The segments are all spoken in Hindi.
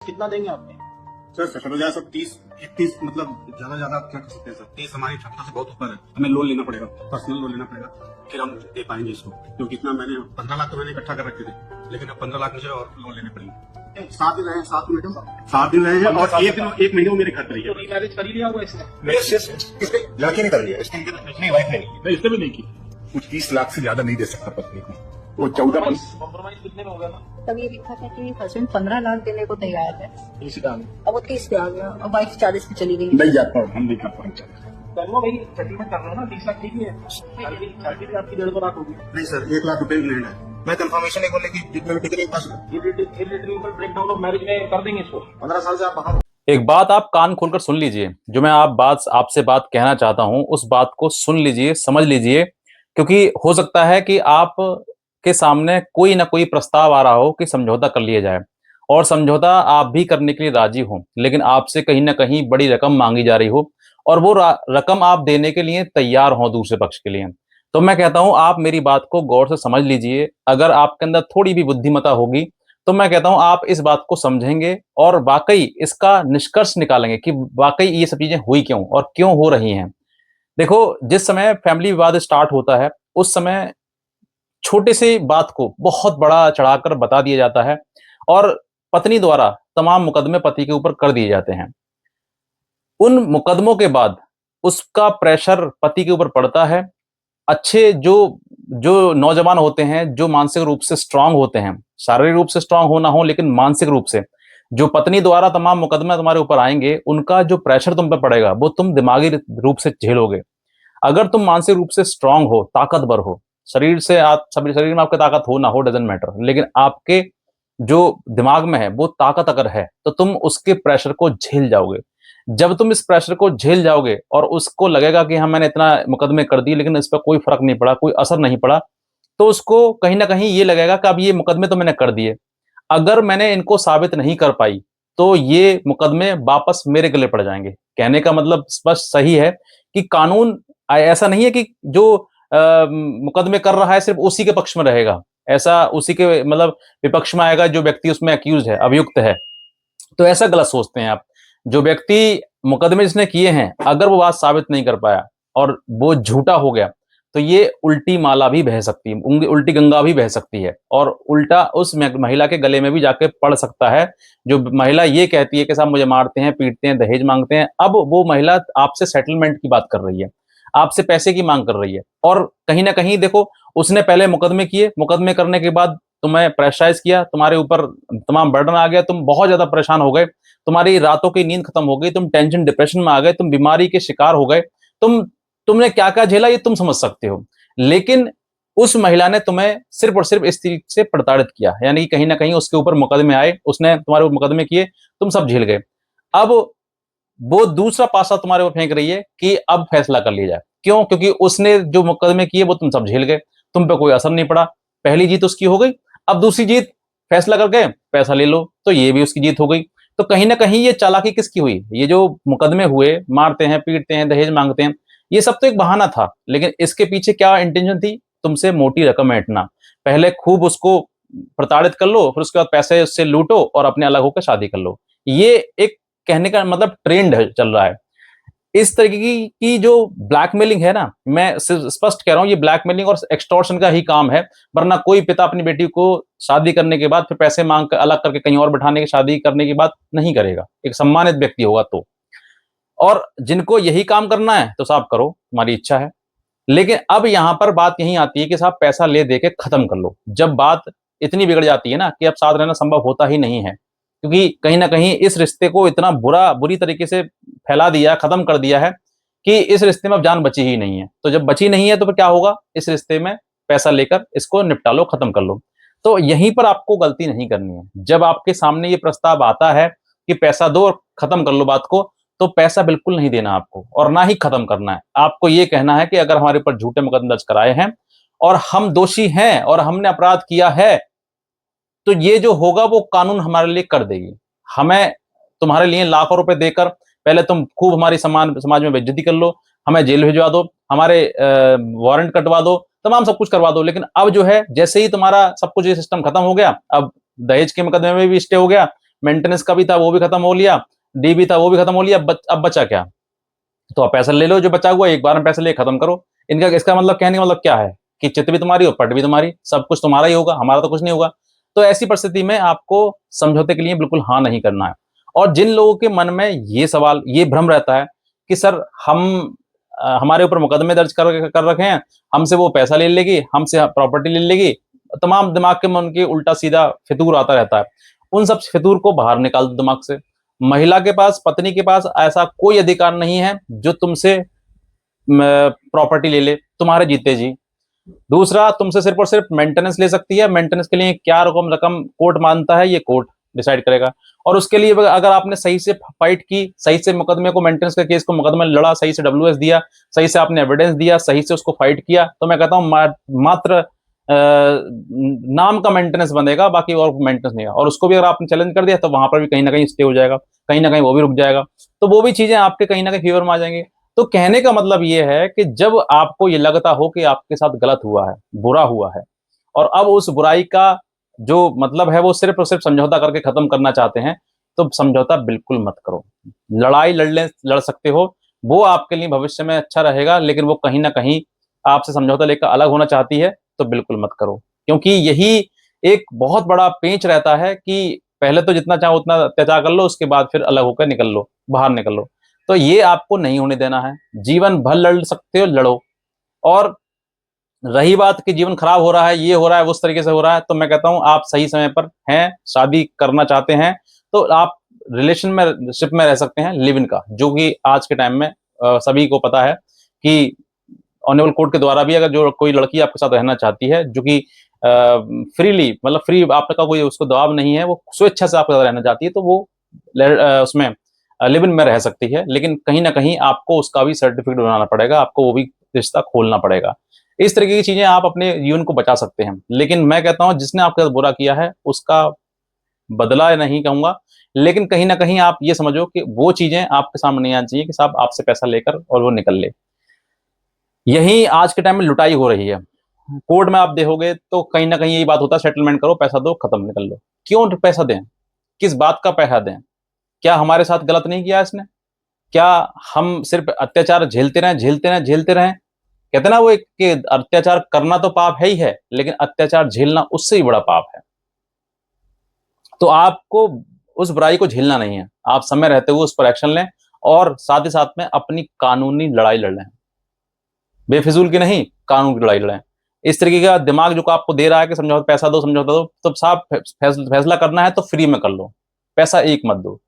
कितना देंगे आपने? सर 70,000 सब 30 मतलब ज्यादा क्या कर सकते हैं सर? 30 हमारी क्षमता से बहुत ऊपर है। हमें लोन लेना पड़ेगा, पर्सनल लोन लेना पड़ेगा, फिर हम दे पाएंगे इसको। क्योंकि इतना मैंने 15 लाख तो मैंने इकट्ठा कर रखे थे, लेकिन अब 15 लाख मुझे और लोन लेने पड़ेंगे। 7 दिन रहे हैं, 7 दिन रहे हैं और एक महीने में मेरे घर पर ही है। रीमैरिज कर ही लिया होगा इसने? किसने? लड़के ने कर लिया, इसकी वाइफ ने नहीं, इसने भी नहीं की। कुछ 20 लाख से ज्यादा नहीं दे सकता पत्नी को। वो 14 कॉम्प्रोमाइज कितने में हो गया था? तब ये लिखा था कि हस्बैंड 15 लाख देने को तैयार है, 30 का। अब वो 30 पे आ गया और वाइफ 40 पे चली गई। नहीं जाता, हम नहीं कर पाएंगे। चलो भाई सेटलमेंट कर रहे हो ना, 30 लाख ठीक ही है। सैलरी भी आपकी 1.5 लाख होगी। नहीं सर, 1 लाख रुपए की लैंड है। मैं कंफर्मेशन एक बोले कि जितने भी ticket pass irretrievable breakdown of marriage में कर देंगे इसको। 15 साल से आप बाहर। एक बात आप कान खोलकर सुन लीजिए, जो मैं आपसे बात कहना चाहता हूं, उस बात को सुन लीजिए, समझ लीजिए, क्योंकि हो सकता है कि आप के सामने कोई ना कोई प्रस्ताव आ रहा हो कि समझौता कर लिया जाए, और समझौता आप भी करने के लिए राजी हो, लेकिन आपसे कहीं ना कहीं बड़ी रकम मांगी जा रही हो और वो रकम आप देने के लिए तैयार हो दूसरे पक्ष के लिए। तो मैं कहता हूं आप मेरी बात को गौर से समझ लीजिए। अगर आपके अंदर थोड़ी भी बुद्धिमत्ता होगी तो मैं कहता हूं आप इस बात को समझेंगे और वाकई इसका निष्कर्ष निकालेंगे कि वाकई ये सब चीजें हुई क्यों और क्यों हो रही हैं। देखो, जिस समय फैमिली विवाद स्टार्ट होता है उस समय छोटे से बात को बहुत बड़ा चढ़ाकर बता दिया जाता है और पत्नी द्वारा तमाम मुकदमे पति के ऊपर कर दिए जाते हैं। उन मुकदमों के बाद उसका प्रेशर पति के ऊपर पड़ता है। अच्छे जो जो नौजवान होते हैं, जो मानसिक रूप से स्ट्रांग होते हैं, शारीरिक रूप से स्ट्रांग हो ना हो लेकिन मानसिक रूप से, जो पत्नी द्वारा तमाम मुकदमे तुम्हारे ऊपर आएंगे, उनका जो प्रेशर तुम पर पड़ेगा वो तुम दिमागी रूप से झेलोगे। अगर तुम मानसिक रूप से स्ट्रांग हो, ताकतवर हो, शरीर में आपकी ताकत हो ना हो डजेंट मैटर, लेकिन आपके जो दिमाग में है वो ताकत अगर है तो तुम उसके प्रेशर को झेल जाओगे। जब तुम इस प्रेशर को झेल जाओगे और उसको लगेगा कि हाँ मैंने इतना मुकदमे कर दिए लेकिन इस पर कोई फर्क नहीं पड़ा, कोई असर नहीं पड़ा, तो उसको कहीं ना कहीं ये लगेगा कि अब ये मुकदमे तो मैंने कर दिए, अगर मैंने इनको साबित नहीं कर पाई तो ये मुकदमे वापस मेरे गले पड़ जाएंगे। कहने का मतलब स्पष्ट सही है कि कानून ऐसा नहीं है कि जो मुकदमे कर रहा है सिर्फ उसी के पक्ष में रहेगा, ऐसा उसी के मतलब विपक्ष में आएगा जो व्यक्ति उसमें अक्यूज है, अभियुक्त है। तो ऐसा गलत सोचते हैं आप। जो व्यक्ति मुकदमे जिसने किए हैं अगर वो बात साबित नहीं कर पाया और वो झूठा हो गया तो ये उल्टी माला भी बह सकती है, उल्टी गंगा भी बह सकती है और उल्टा उस महिला के गले में भी जाके पड़ सकता है। जो महिला ये कहती है कि साहब मुझे मारते हैं, पीटते हैं, दहेज मांगते हैं, अब वो महिला आपसे सेटलमेंट की बात कर रही है, आपसे पैसे की मांग कर रही है। और कहीं ना कहीं देखो, उसने पहले मुकदमे किए, मुकदमे करने के बाद तुम्हें प्रेशराइज किया, तुम्हारे ऊपर तमाम बर्डन आ गया, तुम बहुत ज्यादा परेशान हो गए, तुम्हारी रातों की नींद खत्म हो गई, तुम टेंशन डिप्रेशन में आ गए, तुम बीमारी के शिकार हो गए, तुमने क्या क्या झेला ये तुम समझ सकते हो। लेकिन उस महिला ने तुम्हें सिर्फ और सिर्फ इस तरीके से प्रताड़ित किया, यानी कि कहीं ना कहीं उसके ऊपर मुकदमे आए, उसने तुम्हारे ऊपर मुकदमे किए, तुम सब झेल गए। अब वो दूसरा पासा तुम्हारे ऊपर फेंक रही है कि अब फैसला कर लिया जाए। क्यों? क्योंकि उसने जो मुकदमे किए वो तुम सब झेल गए, तुम पे कोई असर नहीं पड़ा, पहली जीत उसकी हो गई। अब दूसरी जीत, फैसला करके पैसा ले लो, तो ये भी उसकी जीत हो गई। तो कहीं ना कहीं ये चालाकी किसकी हुई? ये जो मुकदमे हुए, मारते हैं, पीटते हैं, दहेज मांगते हैं, ये सब तो एक बहाना था, लेकिन इसके पीछे क्या इंटेंशन थी? तुमसे मोटी रकम ऐंठना। पहले खूब उसको प्रताड़ित कर लो, फिर उसके बाद पैसे उससे लूटो और अपने अलग होकर शादी कर लो। ये एक कहने का मतलब ट्रेंड चल रहा है। इस तरीके की जो ब्लैकमेलिंग है ना, मैं स्पष्ट कह रहा हूं, ये ब्लैकमेलिंग और एक्सटॉर्शन का ही काम है। वरना कोई पिता अपनी बेटी को शादी करने के बाद फिर पैसे मांग कर अलग करके कहीं और बिठाने की, शादी करने की बात नहीं करेगा, एक सम्मानित व्यक्ति होगा तो। और जिनको यही काम करना है तो साहब करो, तुम्हारी इच्छा है। लेकिन अब यहां पर बात यही आती है कि साहब पैसा ले दे के खत्म कर लो। जब बात इतनी बिगड़ जाती है ना कि अब साथ रहना संभव होता ही नहीं है, क्योंकि कहीं ना कहीं इस रिश्ते को इतना बुरी तरीके से फैला दिया, खत्म कर दिया है कि इस रिश्ते में अब जान बची ही नहीं है। तो जब बची नहीं है तो फिर क्या होगा? इस रिश्ते में पैसा लेकर इसको निपटा लो, खत्म कर लो। तो यहीं पर आपको गलती नहीं करनी है। जब आपके सामने ये प्रस्ताव आता है कि पैसा दो और खत्म कर लो बात को, तो पैसा बिल्कुल नहीं देना आपको और ना ही खत्म करना है। आपको ये कहना है कि अगर हमारे ऊपर झूठे मुकदमे दर्ज कराए हैं और हम दोषी हैं और हमने अपराध किया है, तो ये जो होगा वो कानून हमारे लिए कर देगी। हमें तुम्हारे लिए लाखों रुपए देकर पहले तुम खूब हमारी समाज में बेइज्जती कर लो, हमें जेल भिजवा दो, हमारे वारंट कटवा दो, तमाम सब कुछ करवा दो। लेकिन अब जो है, जैसे ही तुम्हारा सब कुछ ये सिस्टम खत्म हो गया, अब दहेज के मुकदमे में भी स्टे हो गया, मेंटेनेंस का भी था वो भी खत्म हो लिया, डी भी था वो भी खत्म हो लिया, अब बचा क्या? तो आप पैसा ले लो जो बचा हुआ, एक बार में पैसा ले खत्म करो। इनका इसका मतलब कहने का मतलब क्या है कि चित भी तुम्हारी और पट भी तुम्हारी, सब कुछ तुम्हारा ही होगा, हमारा तो कुछ नहीं होगा। तो ऐसी परिस्थिति में आपको समझौते के लिए बिल्कुल हाँ नहीं करना है। और जिन लोगों के मन में ये सवाल, ये भ्रम रहता है कि सर हम हमारे ऊपर मुकदमे दर्ज कर रखे हैं, हमसे वो पैसा ले लेगी, हमसे प्रॉपर्टी ले लेगी, तमाम दिमाग के मन के उल्टा सीधा फितूर आता रहता है। उन सब फितूर को बाहर निकाल दो दिमाग से। महिला के पास, पत्नी के पास ऐसा कोई अधिकार नहीं है जो तुमसे प्रॉपर्टी ले ले तुम्हारे जीते जी। दूसरा, तुमसे सिर्फ और सिर्फ मेंटेनेंस ले सकती है। मेंटेनेंस के लिए क्या रकम कोर्ट मानता है, ये कोर्ट डिसाइड करेगा। और उसके लिए अगर आपने सही से फाइट की, सही से मुकदमे को, मेंटेनेंस के केस को मुकदमे लड़ा, सही से WS दिया, सही से आपने एविडेंस दिया, सही से उसको फाइट किया, तो मैं कहता हूं मात्र नाम का मेंटेनेंस बनेगा, बाकी और मेंटेनेंस नहीं है। और उसको भी अगर आपने चैलेंज कर दिया तो वहां पर भी कहीं ना कहीं स्टे हो जाएगा, कहीं ना कहीं वो भी रुक जाएगा। तो वो भी चीजें आपके कहीं ना कहीं फेवर में आ जाएंगे। तो कहने का मतलब ये है कि जब आपको ये लगता हो कि आपके साथ गलत हुआ है, बुरा हुआ है, और अब उस बुराई का जो मतलब है वो सिर्फ और सिर्फ समझौता करके खत्म करना चाहते हैं, तो समझौता बिल्कुल मत करो। लड़ाई लड़ सकते हो, वो आपके लिए भविष्य में अच्छा रहेगा, लेकिन वो कहीं ना कहीं आपसे समझौता लेकर अलग होना चाहती है, तो बिल्कुल मत करो। क्योंकि यही एक बहुत बड़ा पेंच रहता है कि पहले तो जितना चाहो उतना अत्याचार कर लो, उसके बाद फिर अलग होकर निकल लो, बाहर निकल लो। तो ये आपको नहीं होने देना है। जीवन भर लड़ सकते हो, लड़ो। और रही बात कि जीवन खराब हो रहा है, ये हो रहा है, उस तरीके से हो रहा है, तो मैं कहता हूं आप सही समय पर हैं, शादी करना चाहते हैं, तो आप रिलेशन में, शिप में रह सकते हैं, लिव इन का, जो कि आज के टाइम में सभी को पता है कि ऑनरेबल कोर्ट के द्वारा भी अगर जो कोई लड़की आपके साथ रहना चाहती है, जो कि फ्रीली, मतलब फ्री, आपका कोई उसको दबाव नहीं है, वो स्वेच्छा से आपके साथ रहना चाहती है, तो वो उसमें लिव इन में रह सकती है। लेकिन कहीं ना कहीं आपको उसका भी सर्टिफिकेट बनाना पड़ेगा, आपको वो भी रिश्ता खोलना पड़ेगा। इस तरीके की चीजें आप अपने जीवन को बचा सकते हैं। लेकिन मैं कहता हूं जिसने आपके साथ बुरा किया है उसका बदला नहीं कहूंगा, लेकिन कहीं ना कहीं आप ये समझो कि वो चीजें आपके सामने नहीं आनी चाहिए कि साहब आपसे पैसा लेकर और वो निकल ले। यही आज के टाइम में लुटाई हो रही है। कोर्ट में आप देखोगे तो कहीं ना कहीं यही बात होता है, सेटलमेंट करो, पैसा दो, खत्म, निकल लो। क्यों पैसा दें? किस बात का पैसा दें? क्या हमारे साथ गलत नहीं किया इसने? क्या हम सिर्फ अत्याचार झेलते रहें, झेलते रहें, झेलते रहें? कहते ना वो एक कि अत्याचार करना तो पाप है ही है, लेकिन अत्याचार झेलना उससे भी बड़ा पाप है। तो आपको उस बुराई को झेलना नहीं है, आप समय रहते हुए उस पर एक्शन लें, और साथ ही साथ में अपनी कानूनी लड़ाई लड़ लें, बेफिजूल की नहीं, कानून की लड़ाई लड़ें। इस तरीके का दिमाग जो आपको दे रहा है कि समझौता, पैसा दो, समझौता दो, तो साफ फैसला करना है तो फ्री में कर लो, पैसा एक मत दो।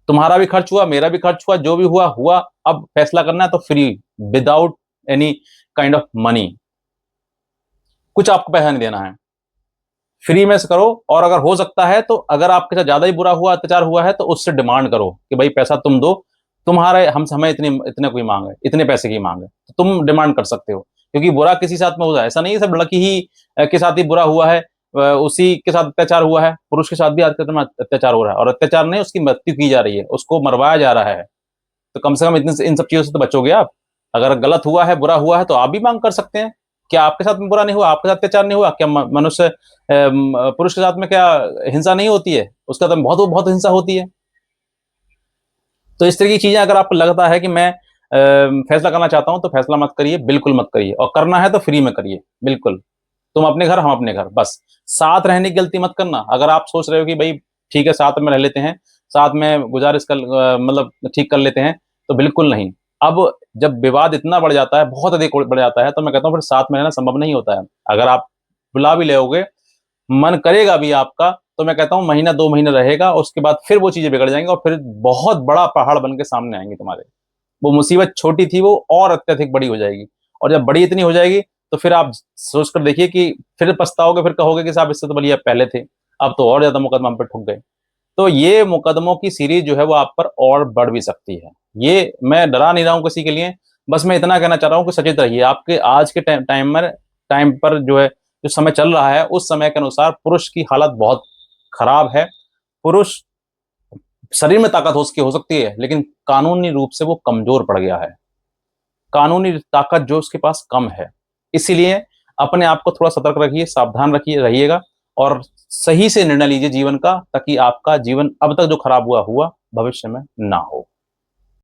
तुम्हारा भी खर्च हुआ, मेरा भी खर्च हुआ, जो भी हुआ हुआ, अब फैसला करना है तो free, without any kind of money. कुछ आपको पैसा नहीं देना है, फ्री में से करो। और अगर हो सकता है तो अगर आपके साथ ज्यादा ही बुरा हुआ, अत्याचार हुआ है, तो उससे डिमांड करो कि भाई पैसा तुम दो, तुम्हारे हमें इतने कोई मांग है, इतने पैसे की मांग है, तो तुम डिमांड कर सकते हो। क्योंकि बुरा किसी साथ में होता है, ऐसा नहीं है सब लड़की ही के साथ ही बुरा हुआ है, उसी के साथ अत्याचार हुआ है, पुरुष के साथ भी आज के समय अत्याचार हो रहा है, और अत्याचार नहीं, उसकी मृत्यु की जा रही है, उसको मरवाया जा रहा है। तो कम से कम इन सब चीजों से तो बचोगे आप। अगर गलत हुआ है, बुरा हुआ है, तो आप भी मांग कर सकते हैं। क्या आपके साथ में बुरा नहीं हुआ, आपके साथ अत्याचार नहीं हुआ? क्या मनुष्य पुरुष के साथ में क्या हिंसा नहीं होती है? उसका तो बहुत बहुत हिंसा होती है। तो इस तरह की चीजें अगर आपको लगता है कि मैं फैसला करना चाहता हूं, तो फैसला मत करिए, बिल्कुल मत करिए। और करना है तो फ्री में करिए, बिल्कुल। तुम अपने घर, हम अपने घर, बस। साथ रहने की गलती मत करना। अगर आप सोच रहे हो कि भाई ठीक है साथ में रह लेते हैं, साथ में गुजारिश कर, मतलब ठीक कर लेते हैं, तो बिल्कुल नहीं। अब जब विवाद इतना बढ़ जाता है, बहुत अधिक बढ़ जाता है, तो मैं कहता हूँ फिर साथ में रहना संभव नहीं होता है। अगर आप बुला भी लोगे, मन करेगा भी आपका, तो मैं कहता हूँ महीना 2 महीने रहेगा, उसके बाद फिर वो चीजें बिगड़ जाएंगी और फिर बहुत बड़ा पहाड़ बन के सामने आएंगे तुम्हारे। वो मुसीबत छोटी थी, वो और अत्यधिक बड़ी हो जाएगी। और जब बड़ी इतनी हो जाएगी, तो फिर आप सोच कर देखिए कि फिर पछताओगे, फिर कहोगे कि साहब इससे तो बढ़िया पहले थे, अब तो और ज्यादा मुकदमा हम पे ठुक गए। तो ये मुकदमों की सीरीज जो है वो आप पर और बढ़ भी सकती है। ये मैं डरा नहीं रहा हूँ किसी के लिए, बस मैं इतना कहना चाह रहा हूँ कि सचेत रहिए। आपके आज के टाइम पर जो है, जो समय चल रहा है, उस समय के अनुसार पुरुष की हालत बहुत खराब है। पुरुष शरीर में ताकत हो सकती है, लेकिन कानूनी रूप से वो कमजोर पड़ गया है। कानूनी ताकत जो उसके पास कम है। इसीलिए अपने आप को थोड़ा सतर्क रखिए, सावधान रखिए, रहिएगा। और सही से निर्णय लीजिए जीवन का, ताकि आपका जीवन अब तक जो खराब हुआ भविष्य में ना हो।